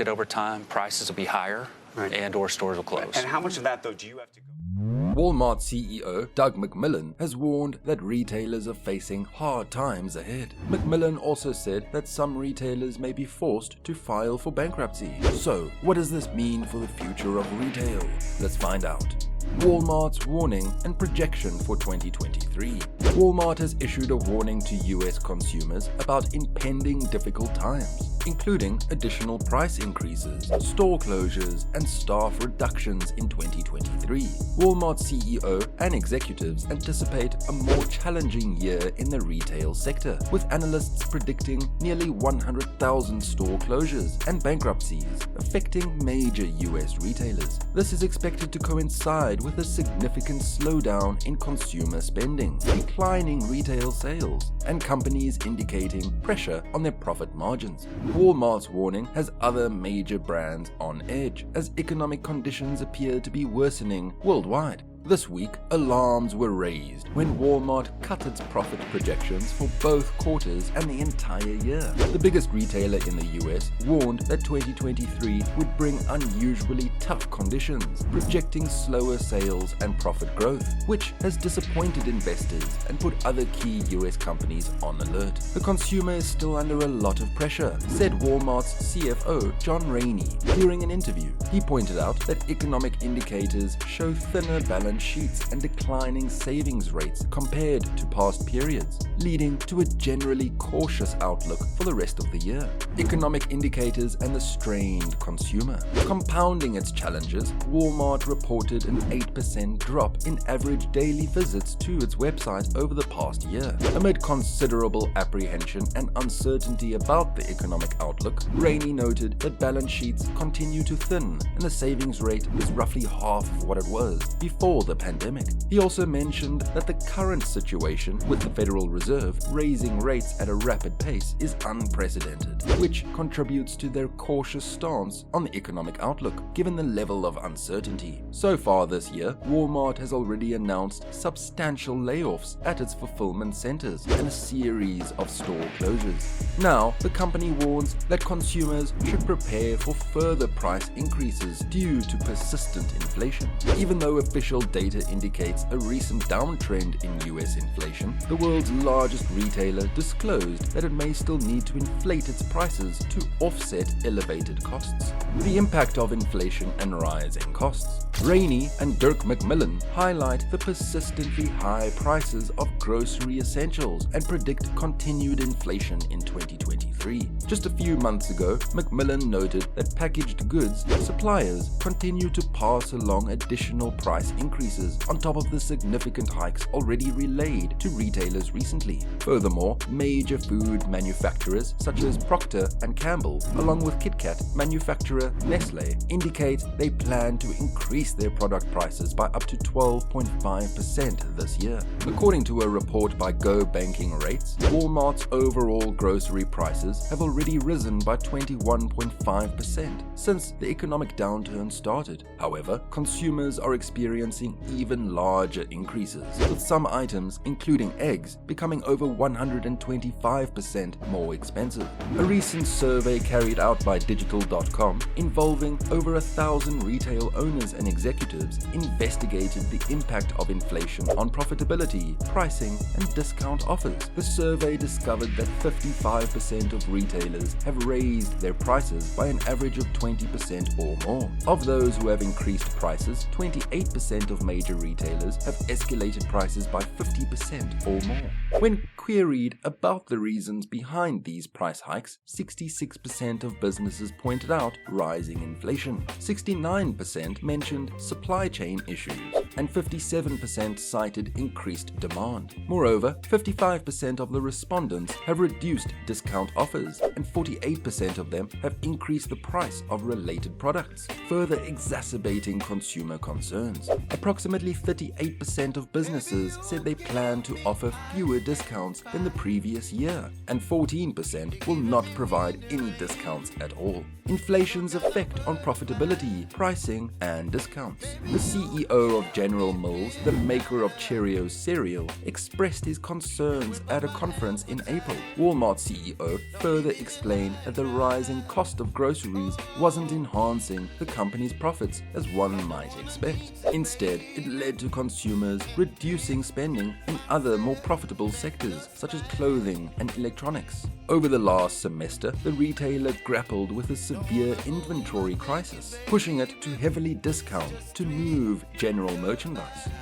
Over time, prices will be higher, right, and/or stores will close. And how much of that, though, do you have to go? Walmart CEO Doug McMillon has warned that retailers are facing hard times ahead. McMillon also said that some retailers may be forced to file for bankruptcy. So, what does this mean for the future of retail? Let's find out. Walmart's warning and projection for 2023. Walmart has issued a warning to US consumers about impending difficult times, including additional price increases, store closures, and staff reductions in 2023. Walmart CEO and executives anticipate a more challenging year in the retail sector, with analysts predicting nearly 100,000 store closures and bankruptcies affecting major US retailers. This is expected to coincide with a significant slowdown in consumer spending, declining retail sales, and companies indicating pressure on their profit margins. Walmart's warning has other major brands on edge as economic conditions appear to be worsening worldwide. This week, alarms were raised when Walmart cut its profit projections for both quarters and the entire year. The biggest retailer in the US warned that 2023 would bring unusually tough conditions, projecting slower sales and profit growth, which has disappointed investors and put other key US companies on alert. The consumer is still under a lot of pressure, said Walmart's CFO John Rainey during an interview. He pointed out that economic indicators show thinner balance sheets and declining savings rates compared to past periods, leading to a generally cautious outlook for the rest of the year. Economic indicators and the strained consumer. Compounding its challenges, Walmart reported an 8% drop in average daily visits to its website over the past year. Amid considerable apprehension and uncertainty about the economic outlook, Rainey noted that balance sheets continue to thin and the savings rate is roughly half of what it was before the pandemic. He also mentioned that the current situation with the Federal Reserve raising rates at a rapid pace is unprecedented, which contributes to their cautious stance on the economic outlook, given the level of uncertainty. So far this year, Walmart has already announced substantial layoffs at its fulfillment centers and a series of store closures. Now, the company warns that consumers should prepare for further price increases due to persistent inflation. Even though official data indicates a recent downtrend in US inflation, the world's largest retailer disclosed that it may still need to inflate its prices to offset elevated costs. The impact of inflation and rising costs. Rainey and Dirk McMillon highlight the persistently high prices of grocery essentials and predict continued inflation in 2023. Just a few months ago, McMillon noted that packaged goods suppliers continue to pass along additional price increases on top of the significant hikes already relayed to retailers recently. Furthermore, major food manufacturers such as Procter & Gamble, along with KitKat manufacturer Nestle, indicate they plan to increase their product prices by up to 12.5% this year. According to a report by Go Banking Rates, Walmart's overall grocery prices have already risen by 21.5% since the economic downturn started. However, consumers are experiencing even larger increases, with some items, including eggs, becoming over 125% more expensive. A recent survey carried out by Digital.com involving over 1,000 retail owners and executives investigated the impact of inflation on profitability, pricing, and discount offers. The survey discovered that 55% of retailers have raised their prices by an average of 20% or more. Of those who have increased prices, 28% of major retailers have escalated prices by 50% or more. When queried about the reasons behind these price hikes, 66% of businesses pointed out rising inflation, 69% mentioned supply chain issues, and 57% cited increased demand. Moreover, 55% of the respondents have reduced discount offers, and 48% of them have increased the price of related products, further exacerbating consumer concerns. Approximately 38% of businesses said they plan to offer fewer discounts than the previous year, and 14% will not provide any discounts at all. Inflation's effect on profitability, pricing, and discounts. The CEO of General Mills, the maker of Cheerios cereal, expressed his concerns at a conference in April. Walmart CEO further explained that the rising cost of groceries wasn't enhancing the company's profits as one might expect. Instead, it led to consumers reducing spending in other more profitable sectors such as clothing and electronics. Over the last semester, the retailer grappled with a severe inventory crisis, pushing it to heavily discount to move general merchandise.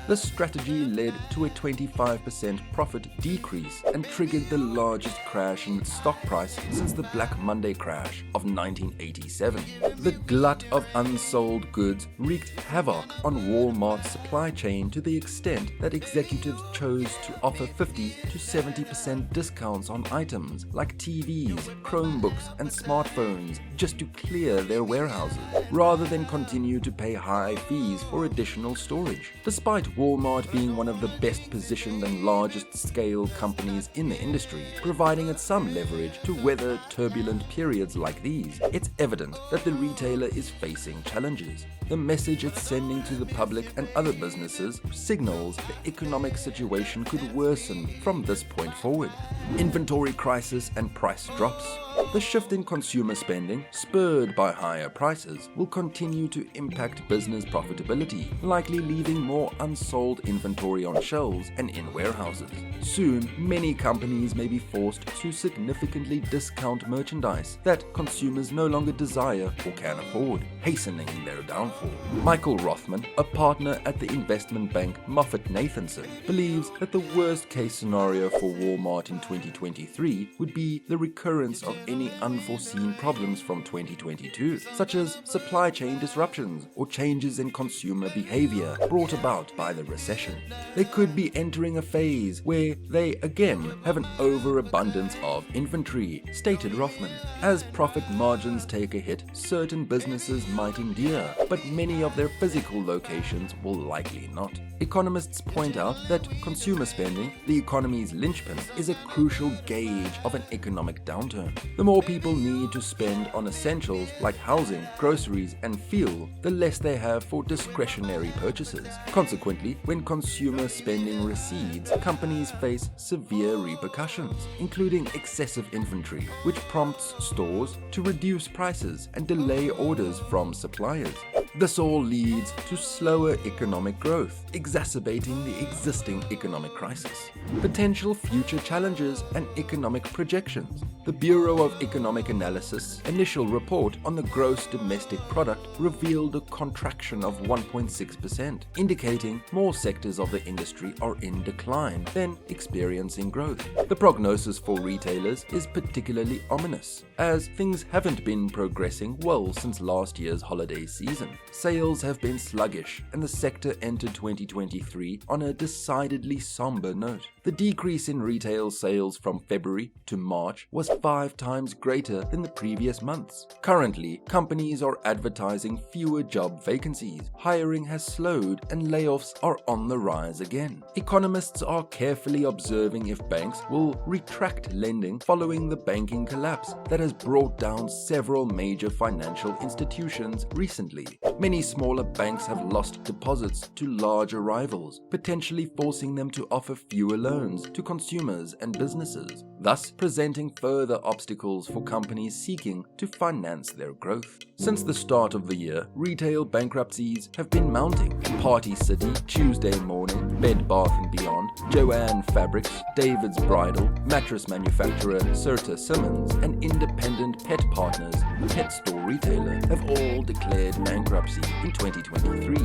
The strategy led to a 25% profit decrease and triggered the largest crash in its stock price since the Black Monday crash of 1987. The glut of unsold goods wreaked havoc on Walmart's supply chain to the extent that executives chose to offer 50 to 70% discounts on items like TVs, Chromebooks, and smartphones just to clear their warehouses, rather than continue to pay high fees for additional storage. Despite Walmart being one of the best positioned and largest scale companies in the industry, providing it some leverage to weather turbulent periods like these, it's evident that the retailer is facing challenges. The message it's sending to the public and other businesses signals the economic situation could worsen from this point forward. Inventory crisis and price drops. The shift in consumer spending, spurred by higher prices, will continue to impact business profitability, likely leaving more unsold inventory on shelves and in warehouses. Soon, many companies may be forced to significantly discount merchandise that consumers no longer desire or can afford, hastening their downfall. Michael Rothman, a partner at the investment bank Moffett-Nathanson, believes that the worst-case scenario for Walmart in 2023 would be the recurrence of any unforeseen problems from 2022, such as supply chain disruptions or changes in consumer behavior brought about by the recession. They could be entering a phase where they again have an overabundance of inventory, stated Rothman. As profit margins take a hit, certain businesses might endure, but many of their physical locations will likely not. Economists point out that consumer spending, the economy's linchpin, is a crucial gauge of an economic downturn. The more people need to spend on essentials like housing, groceries, and fuel, the less they have for discretionary purchases. Consequently, when consumer spending recedes, companies face severe repercussions, including excessive inventory, which prompts stores to reduce prices and delay orders from suppliers. This all leads to slower economic growth, exacerbating the existing economic crisis. Potential future challenges and economic projections. The Bureau of Economic Analysis' initial report on the gross domestic product revealed a contraction of 1.6%, indicating more sectors of the industry are in decline than experiencing growth. The prognosis for retailers is particularly ominous, as things haven't been progressing well since last year's holiday season. Sales have been sluggish, and the sector entered 2023 on a decidedly somber note. The decrease in retail sales from February to March was 5 times greater than the previous months. Currently, companies are advertising fewer job vacancies, hiring has slowed, and layoffs are on the rise again. Economists are carefully observing if banks will retract lending following the banking collapse that has brought down several major financial institutions recently. Many smaller banks have lost deposits to larger rivals, potentially forcing them to offer fewer loans to consumers and businesses, thus presenting further obstacles for companies seeking to finance their growth. Since the start of the year, retail bankruptcies have been mounting. Party City, Tuesday Morning, Bed Bath & Beyond, Joanne Fabrics, David's Bridal, mattress manufacturer Serta Simmons, and independent pet partners, a pet store retailer, have all declared bankruptcy in 2023,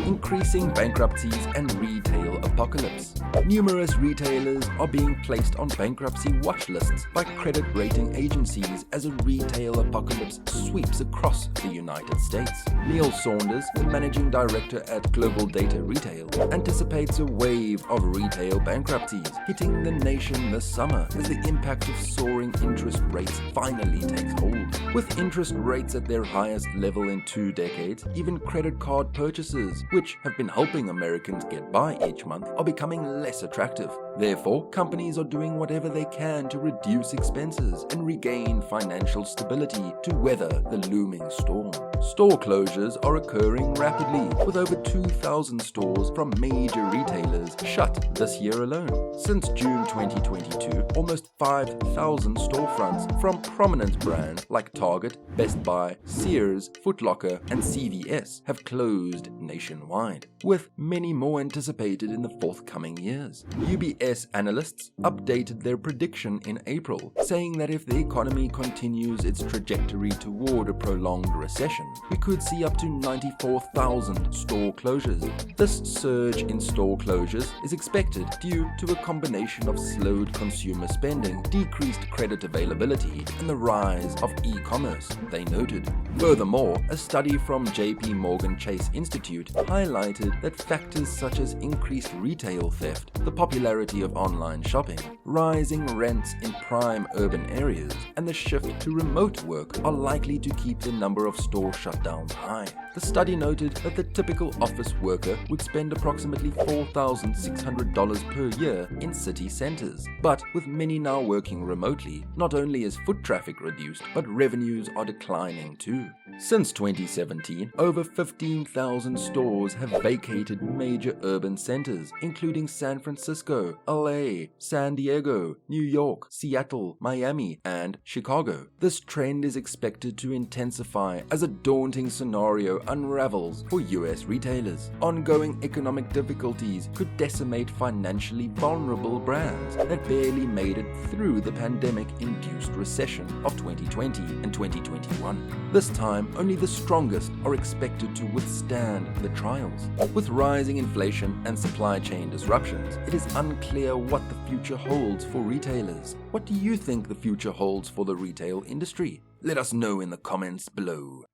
increasing bankruptcies and retail apocalypse. Numerous retailers are being placed on bankruptcy watch lists by credit rating agencies as a retail apocalypse sweeps across the United States. Neil Saunders, the managing director at Global Data Retail, anticipates a wave of retail bankruptcies hitting the nation this summer as the impact of soaring interest rates finally takes hold. With interest rates at their highest level in 2 decades, even credit card purchases, which have been helping Americans get by each month, are becoming less attractive. Therefore, companies are doing whatever they can to reduce expenses and regain financial stability to weather the looming storm. Store closures are occurring rapidly, with over 2,000 stores from major retailers shut this year alone. Since June 2022, almost 5,000 storefronts from prominent brands like Target, Best Buy, Sears, Foot Locker, and CVS have closed nationwide, with many more anticipated in the forthcoming years. UBS analysts updated their prediction in April, saying that if the economy continues its trajectory toward a prolonged recession, we could see up to 94,000 store closures. This surge in store closures is expected due to a combination of slowed consumer spending, decreased credit availability, and the rise of e-commerce, they noted. Furthermore, a study from JP Morgan Chase Institute highlighted that factors such as increased retail theft, the popularity of online shopping, rising rents in prime urban areas, and the shift to remote work are likely to keep the number of store shutdowns high. The study noted that the typical office worker would spend approximately $4,600 per year in city centers. But with many now working remotely, not only is foot traffic reduced, but revenues are declining too. Since 2017, over 15,000 stores have vacated major urban centers, including San Francisco, LA, San Diego, New York, Seattle, Miami, and Chicago. This trend is expected to intensify as a daunting scenario unravels for US retailers. Ongoing economic difficulties could decimate financially vulnerable brands that barely made it through the pandemic-induced recession of 2020 and 2021. This time, only the strongest are expected to withstand the trials. With rising inflation and supply chain disruptions, it is unclear what the future holds for retailers. What do you think the future holds for the retail industry? Let us know in the comments below.